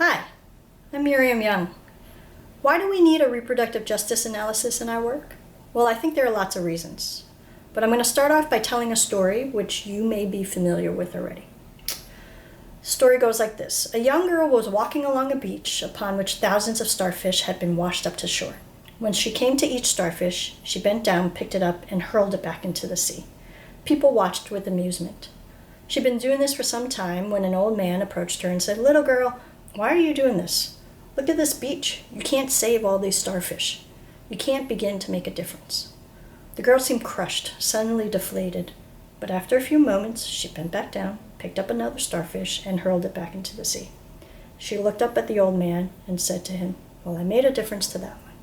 Hi, I'm Miriam Young. Why do we need a reproductive justice analysis in our work? Well, I think there are lots of reasons. But I'm going to start off by telling a story which you may be familiar with already. The story goes like this. A young girl was walking along a beach upon which thousands of starfish had been washed up to shore. When she came to each starfish, she bent down, picked it up, and hurled it back into the sea. People watched with amusement. She'd been doing this for some time when an old man approached her and said, "Little girl, why are you doing this? Look at this beach. You can't save all these starfish. You can't begin to make a difference." The girl seemed crushed, suddenly deflated. But after a few moments, she bent back down, picked up another starfish, and hurled it back into the sea. She looked up at the old man and said to him, "Well, I made a difference to that one."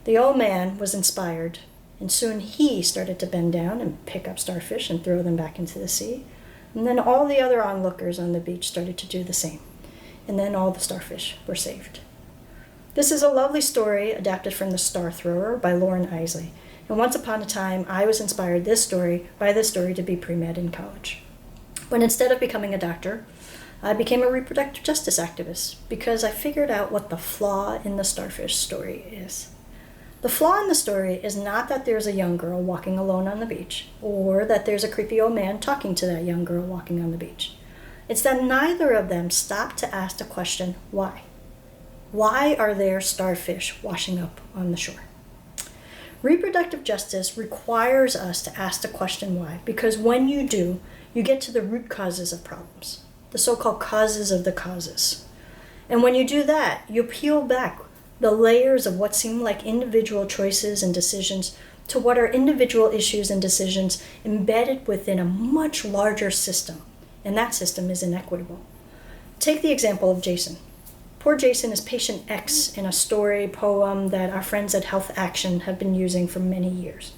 The old man was inspired, and soon he started to bend down and pick up starfish and throw them back into the sea. And then all the other onlookers on the beach started to do the same. And then all the starfish were saved. This is a lovely story adapted from The Star Thrower by Lauren Isley. And once upon a time, I was inspired by this story to be pre-med in college. But instead of becoming a doctor, I became a reproductive justice activist because I figured out what the flaw in the starfish story is. The flaw in the story is not that there's a young girl walking alone on the beach, or that there's a creepy old man talking to that young girl walking on the beach. It's that neither of them stopped to ask the question, why? Why are there starfish washing up on the shore? Reproductive justice requires us to ask the question why, because when you do, you get to the root causes of problems, the so-called causes of the causes. And when you do that, you peel back the layers of what seem like individual choices and decisions to what are individual issues and decisions embedded within a much larger system. And that system is inequitable. Take the example of Jason. Poor Jason is patient X in a story poem that our friends at Health Action have been using for many years.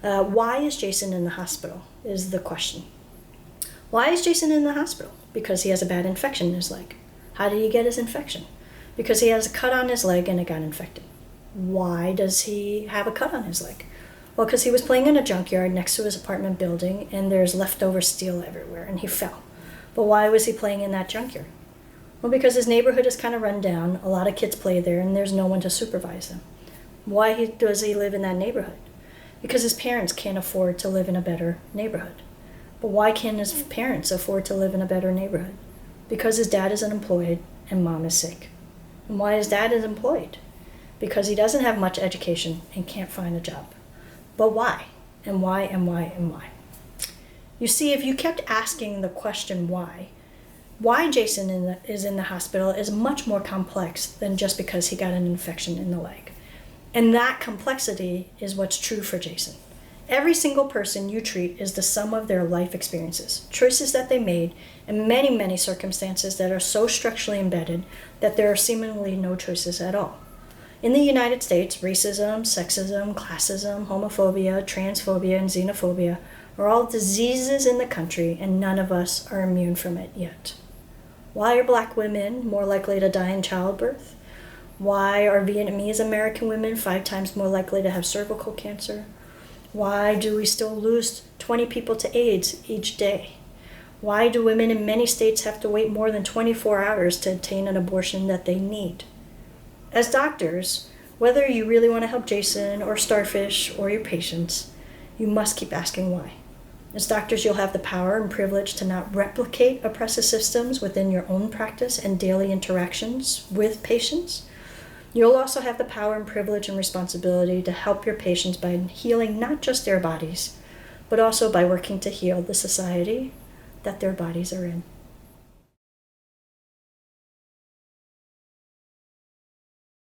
Why is Jason in the hospital is the question. Why is Jason in the hospital? Because he has a bad infection in his leg. How did he get his infection? Because he has a cut on his leg and it got infected. Why does he have a cut on his leg? Well, because he was playing in a junkyard next to his apartment building and there's leftover steel everywhere and he fell. But why was he playing in that junkyard? Well, because his neighborhood is kind of run down, a lot of kids play there and there's no one to supervise them. Why does he live in that neighborhood? Because his parents can't afford to live in a better neighborhood. But why can't his parents afford to live in a better neighborhood? Because his dad is unemployed and mom is sick. And why his dad is employed? Because he doesn't have much education and can't find a job. But why? And why, and why, and why? You see, if you kept asking the question why Jason is in the hospital is much more complex than just because he got an infection in the leg. And that complexity is what's true for Jason. Every single person you treat is the sum of their life experiences, choices that they made, and many, many circumstances that are so structurally embedded that there are seemingly no choices at all. In the United States, racism, sexism, classism, homophobia, transphobia, and xenophobia are all diseases in the country, and none of us are immune from it yet. Why are Black women more likely to die in childbirth? Why are Vietnamese American women 5 times more likely to have cervical cancer? Why do we still lose 20 people to AIDS each day? Why do women in many states have to wait more than 24 hours to obtain an abortion that they need? As doctors, whether you really want to help Jason or starfish or your patients, you must keep asking why. As doctors, you'll have the power and privilege to not replicate oppressive systems within your own practice and daily interactions with patients. You'll also have the power and privilege and responsibility to help your patients by healing not just their bodies, but also by working to heal the society that their bodies are in.